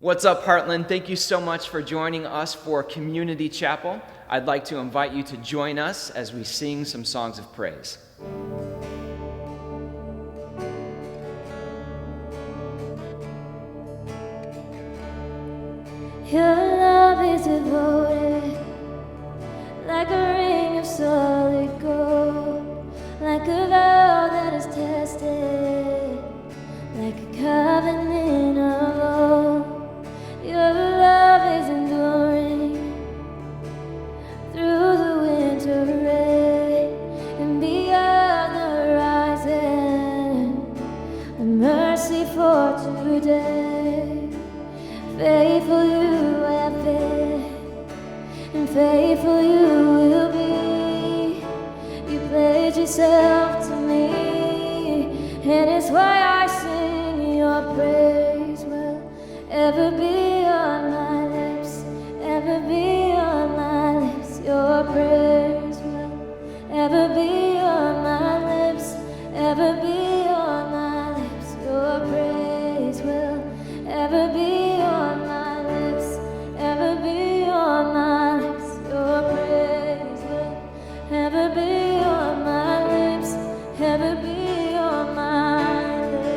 What's up, Heartland? Thank you so much for joining us for Community Chapel. I'd like to invite you to join us as we sing some songs of praise. Your love is devoted, like a ring of solid gold, like a vow that is tested, like a covenant of old. Your love is enduring through the winter rain and beyond the horizon. A mercy for today. Faithful you have been, and faithful you will be. You pledge yourself to me, and it's why I sing your praise will ever be on my lips, ever be on my lips. Your praise will ever be on my lips, ever be on my lips. Your praise will ever be on my lips, ever be on my lips. Your praise will ever be on my lips, ever be on my lips.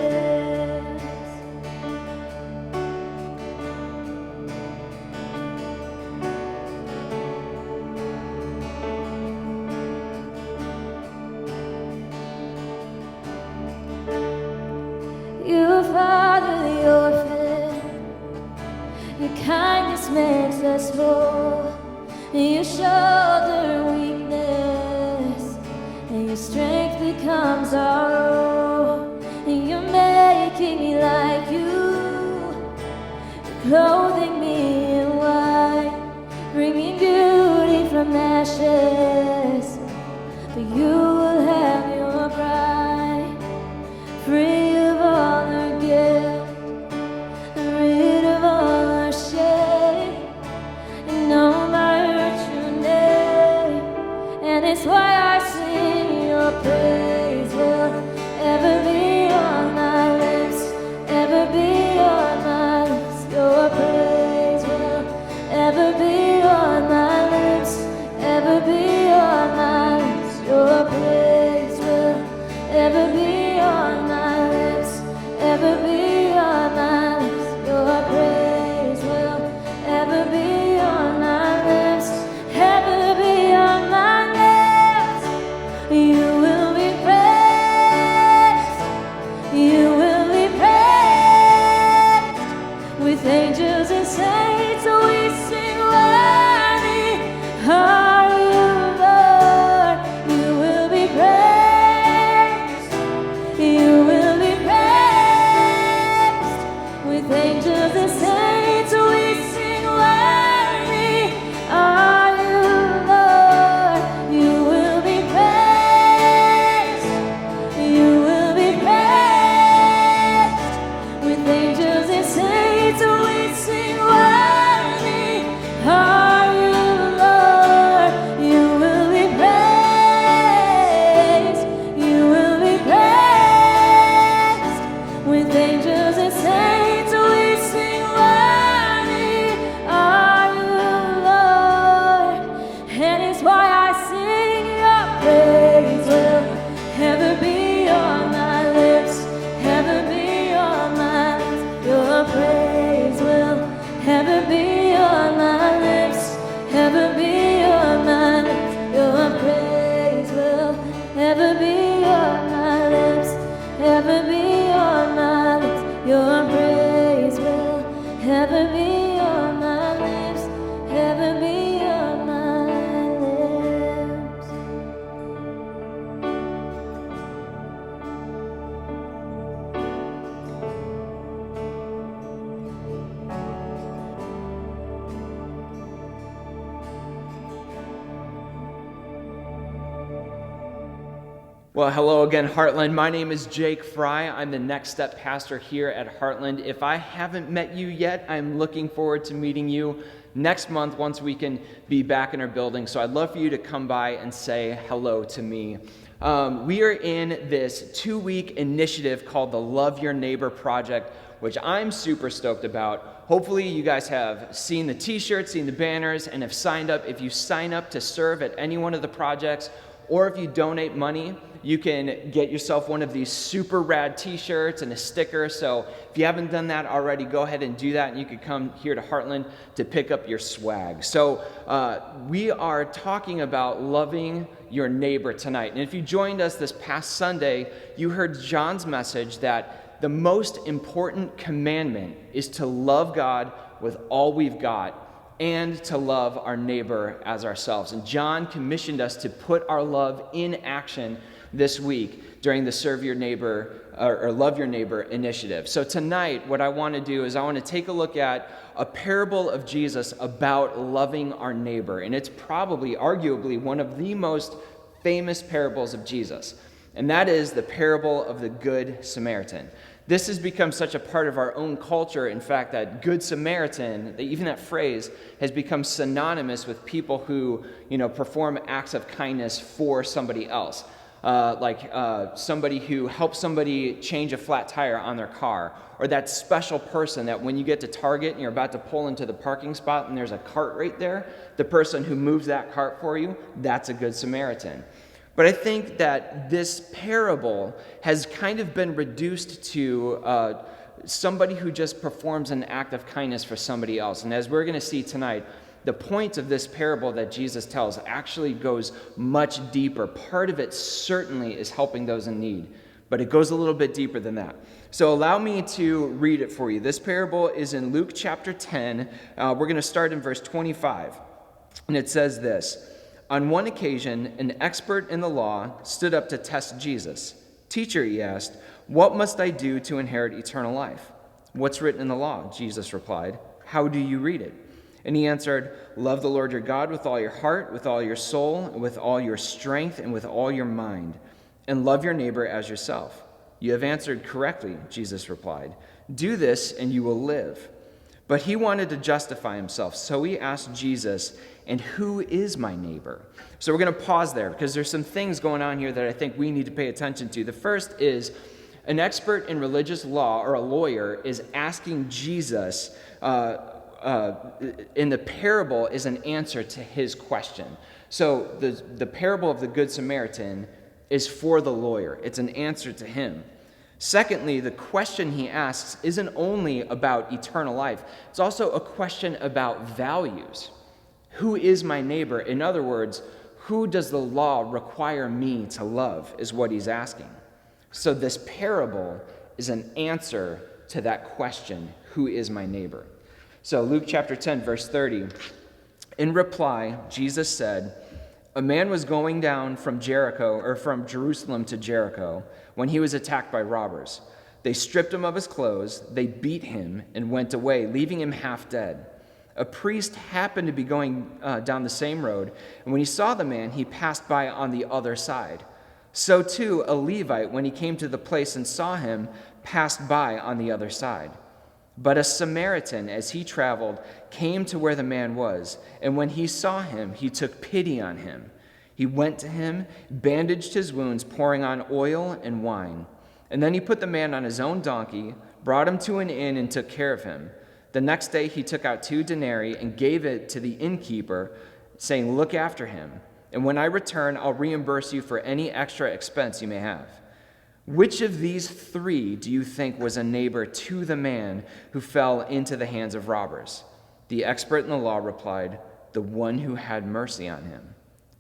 You father the orphan, your kindness makes us whole, and you shoulder weakness, and your strength becomes our own. And you're making me like you, you're clothing me in white, bringing beauty from ashes. But you will have your bride, free of all her guilt, rid of all her shame, and known by her true name. And it's why I sing your praise will ever be on my lips, ever be on my lips. Your praise will ever be on my lips, ever be on my lips. Your praise will ever be on my lips, ever be on my lips. Your praise will ever be on my lips, ever be on my lips. You will be praised, you will be praised. With angels and saints we sing worthy are you, Lord. You will be praised, you will be praised. With angels and saints we sing worthy are you, Lord. You will be praised, you will be praised. With angels and saints we sing worthy are you, Lord. You will be praised, you will be praised. With angels and saints we sing worthy are you, Lord. And it's why I sing your praise will ever be on my lips, ever be on my lips. Your praise will ever be on my lips, ever be on my lips. Your praise will ever be on my lips, ever be on my lips. Your praise will ever be on my lips, ever be on my lips. Well, hello again, Heartland. My name is Jake Fry. I'm the Next Step pastor here at Heartland. If I haven't met you yet, I'm looking forward to meeting you next month once we can be back in our building. So I'd love for you to come by and say hello to me. We are in this 2-week initiative called the Love Your Neighbor Project, which I'm super stoked about. Hopefully you guys have seen the t-shirts, seen the banners, and have signed up. If you sign up to serve at any one of the projects, or if you donate money, you can get yourself one of these super rad t-shirts and a sticker. So if you haven't done that already, go ahead and do that, and you can come here to Heartland to pick up your swag. So we are talking about loving your neighbor tonight. And if you joined us this past Sunday, you heard John's message that the most important commandment is to love God with all we've got and to love our neighbor as ourselves. And John commissioned us to put our love in action this week during the Serve Your Neighbor or Love Your Neighbor initiative. So tonight, what I want to do is I want to take a look at a parable of Jesus about loving our neighbor. And it's probably, arguably, one of the most famous parables of Jesus. And that is the parable of the Good Samaritan. This has become such a part of our own culture, in fact, that Good Samaritan, even that phrase, has become synonymous with people who, perform acts of kindness for somebody else. Like somebody who helps somebody change a flat tire on their car, or that special person that when you get to Target and you're about to pull into the parking spot and there's a cart right there, the person who moves that cart for you, that's a Good Samaritan. But I think that this parable has kind of been reduced to somebody who just performs an act of kindness for somebody else. And as we're going to see tonight, the point of this parable that Jesus tells actually goes much deeper. Part of it certainly is helping those in need, but it goes a little bit deeper than that. So allow me to read it for you. This parable is in Luke chapter 10. We're going to start in verse 25. And it says this: On one occasion, an expert in the law stood up to test Jesus. "Teacher," he asked, "what must I do to inherit eternal life?" "What's written in the law?" Jesus replied. "How do you read it?" And he answered, "Love the Lord your God with all your heart, with all your soul, and with all your strength, and with all your mind, and love your neighbor as yourself." "You have answered correctly," Jesus replied. "Do this, and you will live." But he wanted to justify himself, so he asked Jesus, "And who is my neighbor?" So we're going to pause there because there's some things going on here that I think we need to pay attention to. The first is an expert in religious law, or a lawyer, is asking Jesus in the parable is an answer to his question. So the parable of the Good Samaritan is for the lawyer. It's an answer to him. Secondly, the question he asks isn't only about eternal life. It's also a question about values. Who is my neighbor? In other words, who does the law require me to love, is what he's asking. So this parable is an answer to that question, who is my neighbor? So Luke chapter 10, verse 30. In reply, Jesus said, "A man was going down from Jerusalem to Jericho when he was attacked by robbers. They stripped him of his clothes, they beat him, and went away, leaving him half dead. A priest happened to be going down the same road, and when he saw the man, he passed by on the other side. So too, a Levite, when he came to the place and saw him, passed by on the other side. But a Samaritan, as he traveled, came to where the man was, and when he saw him, he took pity on him. He went to him, bandaged his wounds, pouring on oil and wine. And then he put the man on his own donkey, brought him to an inn, and took care of him. The next day he took out 2 denarii and gave it to the innkeeper, saying, 'Look after him, and when I return, I'll reimburse you for any extra expense you may have.' Which of these 3 do you think was a neighbor to the man who fell into the hands of robbers?" The expert in the law replied, "The one who had mercy on him."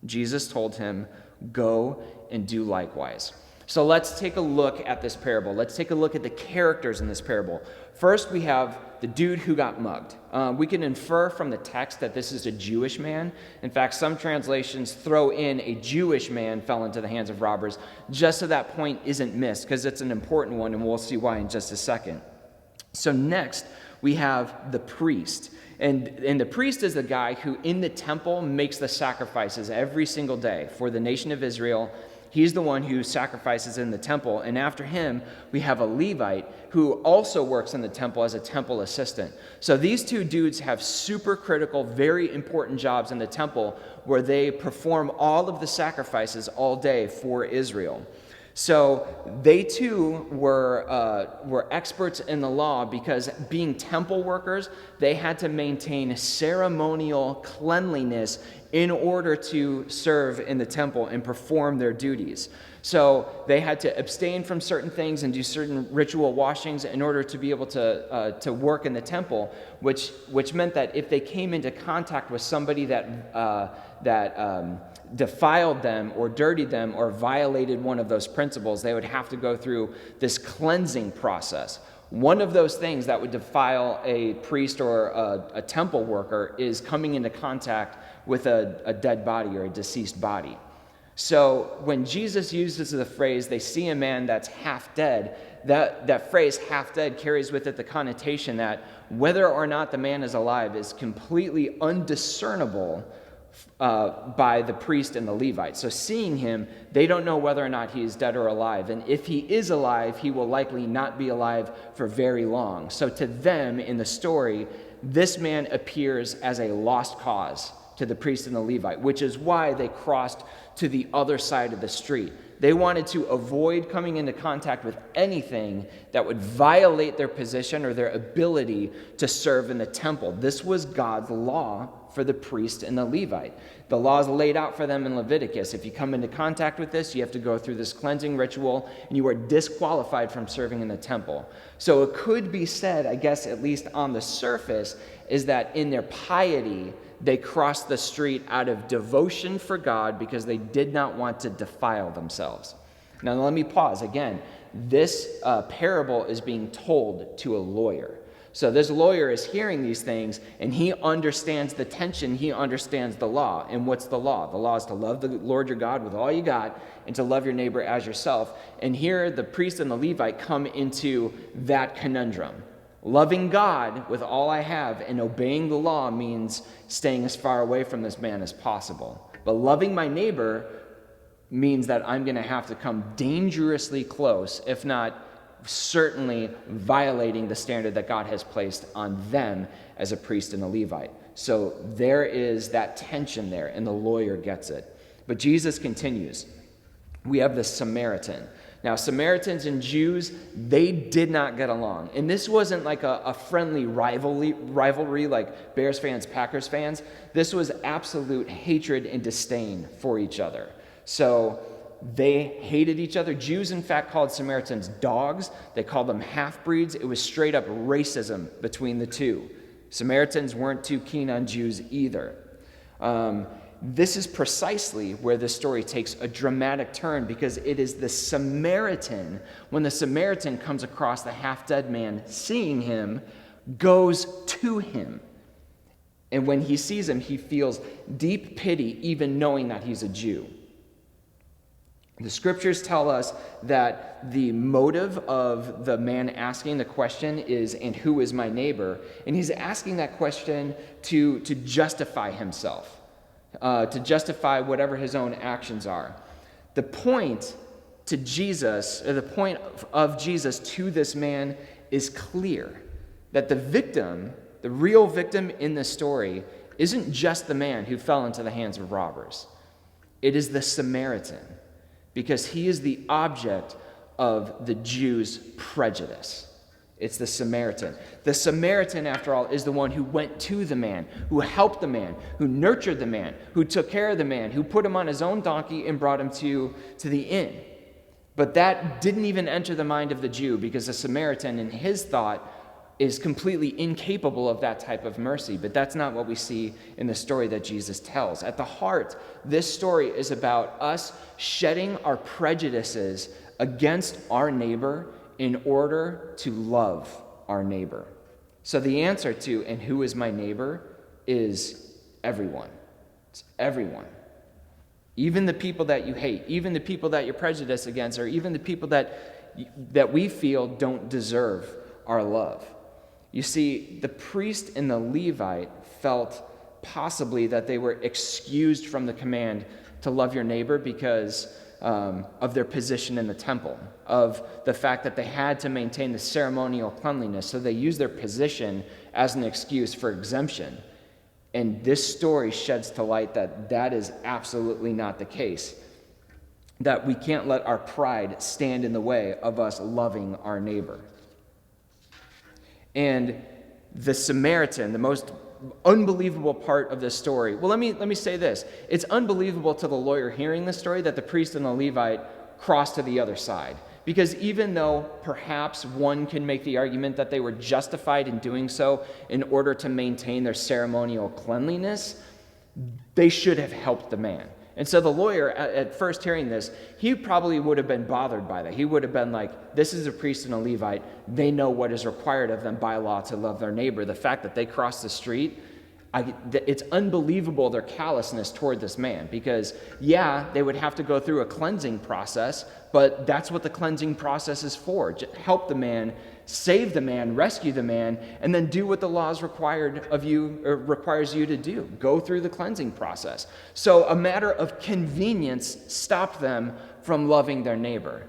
Jesus told him, "Go and do likewise." So let's take a look at this parable. Let's take a look at the characters in this parable. First, we have the dude who got mugged. We can infer from the text that this is a Jewish man. In fact, some translations throw in a Jewish man fell into the hands of robbers, just so that point isn't missed, because it's an important one, and we'll see why in just a second. So next, we have the priest. And the priest is the guy who in the temple makes the sacrifices every single day for the nation of Israel. He's the one who sacrifices in the temple. And after him, we have a Levite who also works in the temple as a temple assistant. So these 2 dudes have super critical, very important jobs in the temple where they perform all of the sacrifices all day for Israel. So they too were experts in the law because being temple workers, they had to maintain ceremonial cleanliness in order to serve in the temple and perform their duties. So they had to abstain from certain things and do certain ritual washings in order to be able to work in the temple, which meant that if they came into contact with somebody that defiled them or dirtied them or violated one of those principles, they would have to go through this cleansing process. One of those things that would defile a priest or a temple worker is coming into contact with a dead body or a deceased body. So when Jesus uses the phrase, they see a man that's half dead, that phrase half dead carries with it the connotation that whether or not the man is alive is completely undiscernible by the priest and the Levite. So seeing him, they don't know whether or not he is dead or alive. And if he is alive, he will likely not be alive for very long. So to them in the story, this man appears as a lost cause to the priest and the Levite, which is why they crossed to the other side of the street. They wanted to avoid coming into contact with anything that would violate their position or their ability to serve in the temple. This was God's law for the priest and the Levite. The law is laid out for them in Leviticus. If you come into contact with this, you have to go through this cleansing ritual, and you are disqualified from serving in the temple. So it could be said, I guess at least on the surface, is that in their piety, they crossed the street out of devotion for God because they did not want to defile themselves. Now let me pause. Again, this parable is being told to a lawyer. So this lawyer is hearing these things, and he understands the tension, he understands the law. And what's the law? The law is to love the Lord your God with all you got and to love your neighbor as yourself. And here the priest and the Levite come into that conundrum. Loving God with all I have and obeying the law means staying as far away from this man as possible. But loving my neighbor means that I'm going to have to come dangerously close, if not certainly violating the standard that God has placed on them as a priest and a Levite. So there is that tension there, and the lawyer gets it. But Jesus continues. We have the Samaritan. Now, Samaritans and Jews, they did not get along. And this wasn't like a friendly rivalry like Bears fans, Packers fans. This was absolute hatred and disdain for each other. So they hated each other. Jews, in fact, called Samaritans dogs. They called them half-breeds. It was straight up racism between the two. Samaritans weren't too keen on Jews either. This is precisely where the story takes a dramatic turn, because it is the Samaritan, when the Samaritan comes across the half-dead man, seeing him, goes to him. And when he sees him, he feels deep pity, even knowing that he's a Jew. The scriptures tell us that the motive of the man asking the question is, and who is my neighbor? And he's asking that question to justify himself. To justify whatever his own actions are. The point to Jesus, or the point of Jesus to this man is clear. That the victim, the real victim in the story, isn't just the man who fell into the hands of robbers. It is the Samaritan, because he is the object of the Jews' prejudice. It's the Samaritan. The Samaritan, after all, is the one who went to the man, who helped the man, who nurtured the man, who took care of the man, who put him on his own donkey and brought him to the inn. But that didn't even enter the mind of the Jew, because the Samaritan, in his thought, is completely incapable of that type of mercy. But that's not what we see in the story that Jesus tells. At the heart, this story is about us shedding our prejudices against our neighbor in order to love our neighbor. So the answer to, and who is my neighbor, is everyone. It's everyone. Even the people that you hate, even the people that you're prejudiced against, or even the people that we feel don't deserve our love. You see, the priest and the Levite felt possibly that they were excused from the command to love your neighbor because of their position in the temple, of the fact that they had to maintain the ceremonial cleanliness. So they used their position as an excuse for exemption. And this story sheds to light that that is absolutely not the case. that we can't let our pride stand in the way of us loving our neighbor. And the Samaritan, the most unbelievable part of this story, well, let me say this. It's unbelievable to the lawyer hearing this story that the priest and the Levite crossed to the other side. Because even though perhaps one can make the argument that they were justified in doing so in order to maintain their ceremonial cleanliness, they should have helped the man. And so the lawyer, at first hearing this, he probably would have been bothered by that. He would have been like, this is a priest and a Levite. They know what is required of them by law to love their neighbor. The fact that they crossed the street, it's unbelievable their callousness toward this man, because yeah, they would have to go through a cleansing process, but that's what the cleansing process is for. Help the man, save the man, rescue the man, and then do what the law is required of you, or requires you to do. Go through the cleansing process. So a matter of convenience stopped them from loving their neighbor.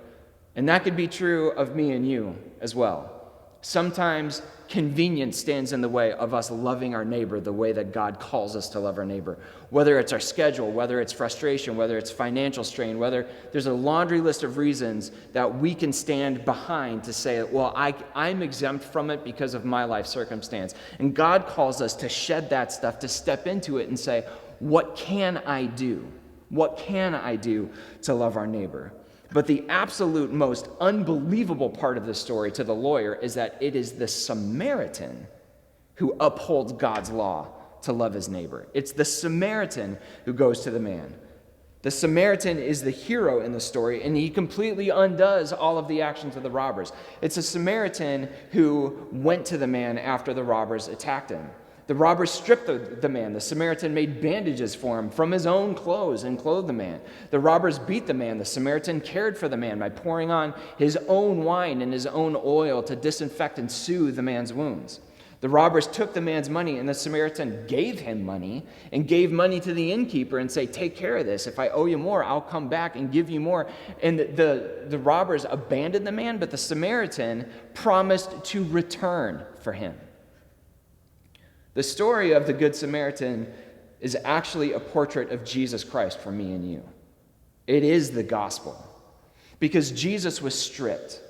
And that could be true of me and you as well. Sometimes convenience stands in the way of us loving our neighbor the way that God calls us to love our neighbor. Whether it's our schedule, whether it's frustration, whether it's financial strain, whether there's a laundry list of reasons that we can stand behind to say, well, I'm exempt from it because of my life circumstance. And God calls us to shed that stuff, to step into it and say, what can I do? What can I do to love our neighbor? But the absolute most unbelievable part of the story to the lawyer is that it is the Samaritan who upholds God's law to love his neighbor. It's the Samaritan who goes to the man. The Samaritan is the hero in the story, and he completely undoes all of the actions of the robbers. It's a Samaritan who went to the man after the robbers attacked him. The robbers stripped the man. The Samaritan made bandages for him from his own clothes and clothed the man. The robbers beat the man. The Samaritan cared for the man by pouring on his own wine and his own oil to disinfect and soothe the man's wounds. The robbers took the man's money, and the Samaritan gave him money and gave money to the innkeeper and say, take care of this. If I owe you more, I'll come back and give you more. And the robbers abandoned the man, but the Samaritan promised to return for him. The story of the Good Samaritan is actually a portrait of Jesus Christ for me and you. It is the gospel, because Jesus was stripped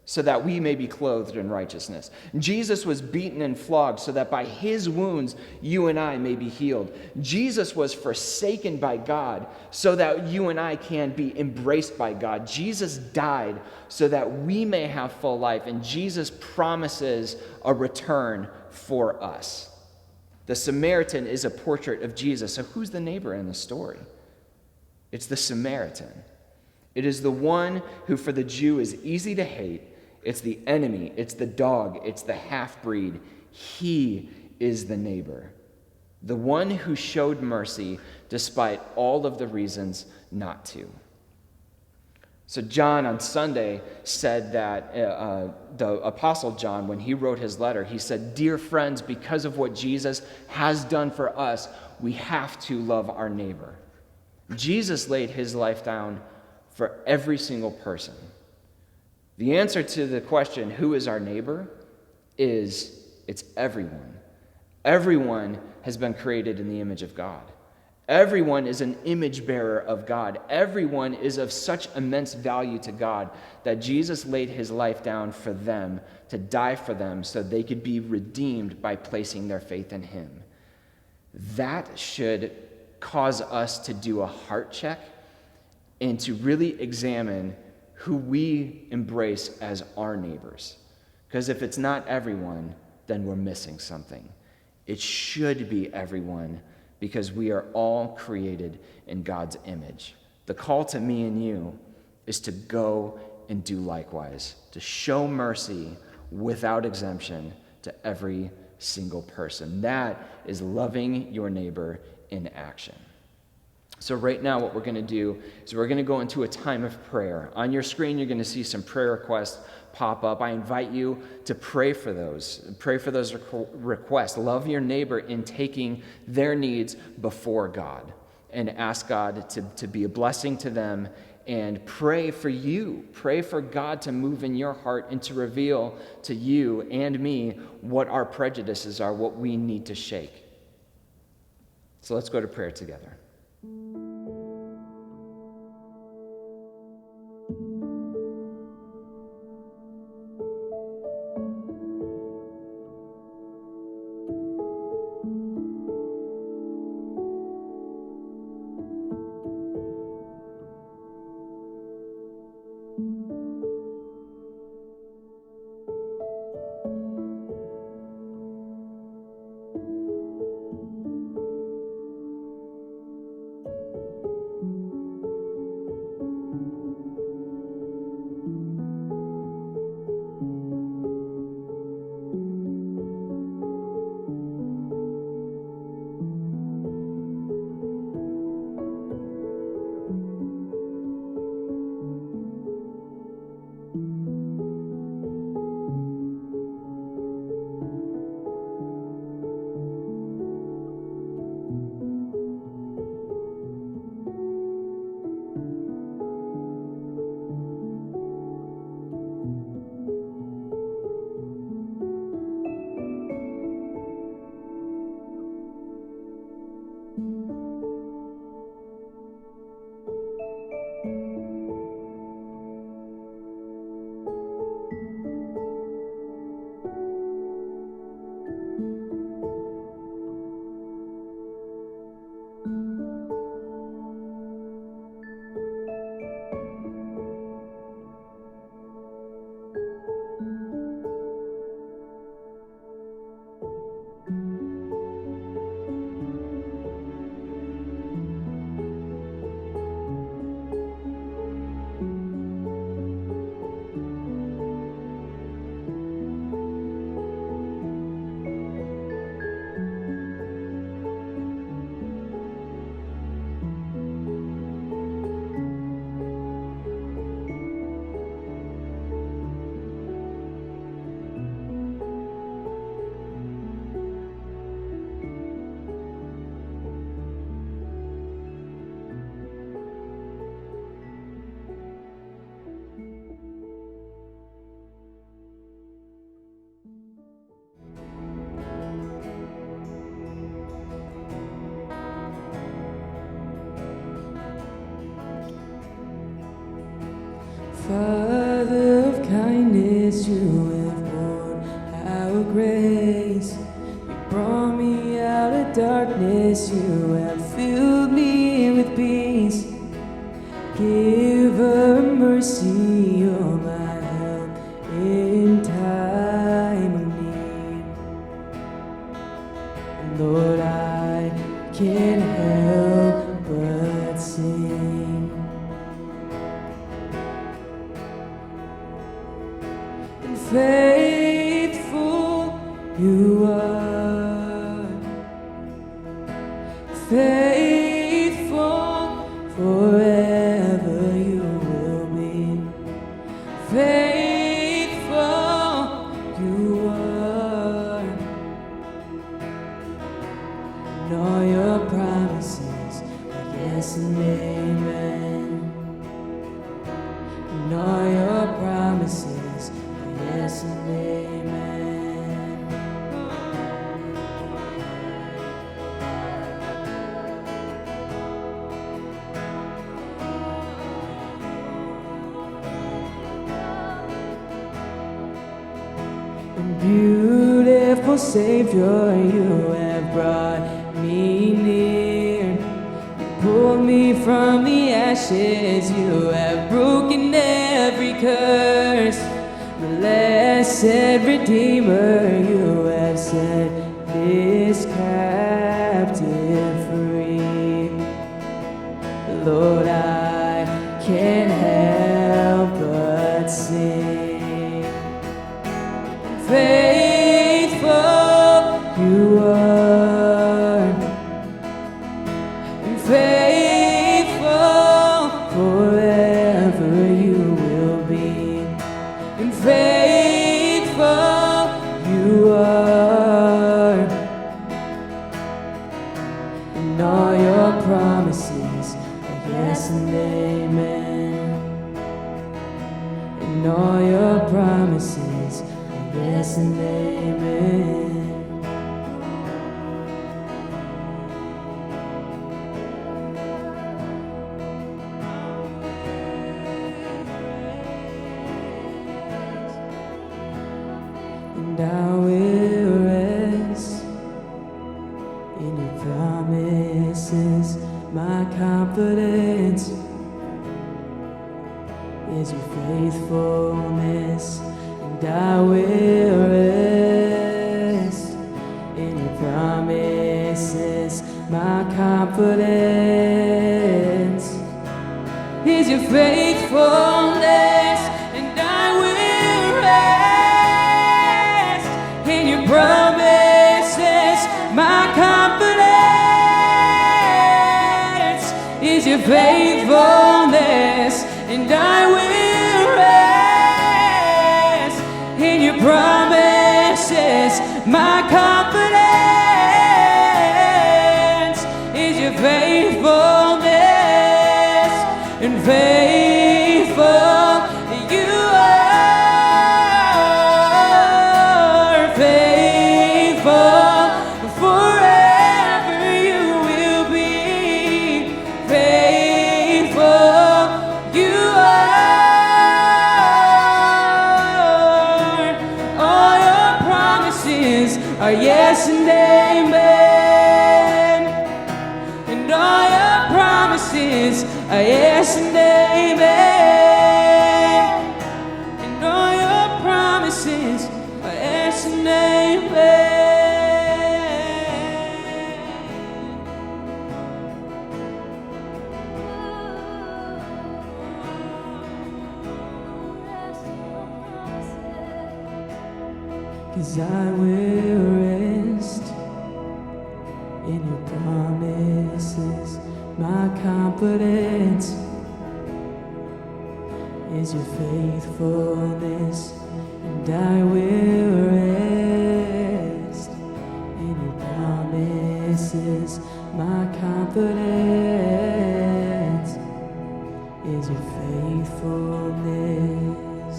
so that we may be clothed in righteousness. Jesus was beaten and flogged so that by his wounds you and I may be healed. Jesus was forsaken by God so that you and I can be embraced by God. Jesus died so that we may have full life, and Jesus promises a return for us. The Samaritan is a portrait of Jesus. So who's the neighbor in the story? It's the Samaritan. It is the one who for the Jew is easy to hate. It's the enemy. It's the dog. It's the half-breed. He is the neighbor. The one who showed mercy despite all of the reasons not to. So John on Sunday said that the Apostle John, when he wrote his letter, he said, dear friends, because of what Jesus has done for us, we have to love our neighbor. Jesus laid his life down for every single person. The answer to the question, who is our neighbor, is it's everyone. Everyone has been created in the image of God. Everyone is an image bearer of God. Everyone is of such immense value to God that Jesus laid his life down for them, to die for them, so they could be redeemed by placing their faith in him. That should cause us to do a heart check and to really examine who we embrace as our neighbors. Because if it's not everyone, then we're missing something. It should be everyone, because we are all created in God's image. The call to me and you is to go and do likewise, to show mercy without exemption to every single person. That is loving your neighbor in action. So right now what we're going to do is we're going to go into a time of prayer. On your screen you're going to see some prayer requests pop up. I invite you to pray for those. Pray for those requests. Love your neighbor in taking their needs before God, and ask God to be a blessing to them, and pray for you. Pray for God to move in your heart and to reveal to you and me what our prejudices are, what we need to shake. So let's go to prayer together. burdens you have borne. How grace, you brought me out of darkness. You have filled me with peace. Giver of mercy, you're my help in time of need. Lord, I can't help but sing. And faithful you are, faithful forever you will be. Faithful you are, and all your promises are yes and amen. And all your promises are yes and amen. And beautiful Savior, you have brought me near. You pulled me from the ashes. You have broken every curse. Blessed Redeemer, you have set this captive free. Lord, I can't help but sing. Faithful you are, and faithful forever you will be. And faithful you are, and all your promises are yes and amen. And all your promises are yes and amen. And I will rest in your promises. My confidence is your faithfulness. And I will rest in your promises. My confidence is your faithfulness. And I will rest in your promises. My confidence is your faithfulness. And I will rest in your promises. My confidence is your faithfulness. And faithful you are, faithful forever you will be. Faithful you are. All your promises are yes and amen. And all your promises are yes and amen. And all your promises are yes and amen. Cause I will rest in your promises. My confidence is your faithfulness. And I will rest in your promises. My confidence is your faithfulness.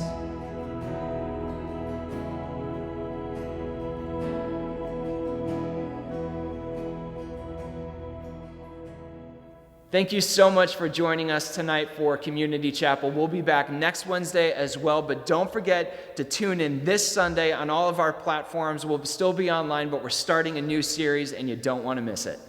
Thank you so much for joining us tonight for Community Chapel. We'll be back next Wednesday as well, but don't forget to tune in this Sunday on all of our platforms. We'll still be online, but we're starting a new series, and you don't want to miss it.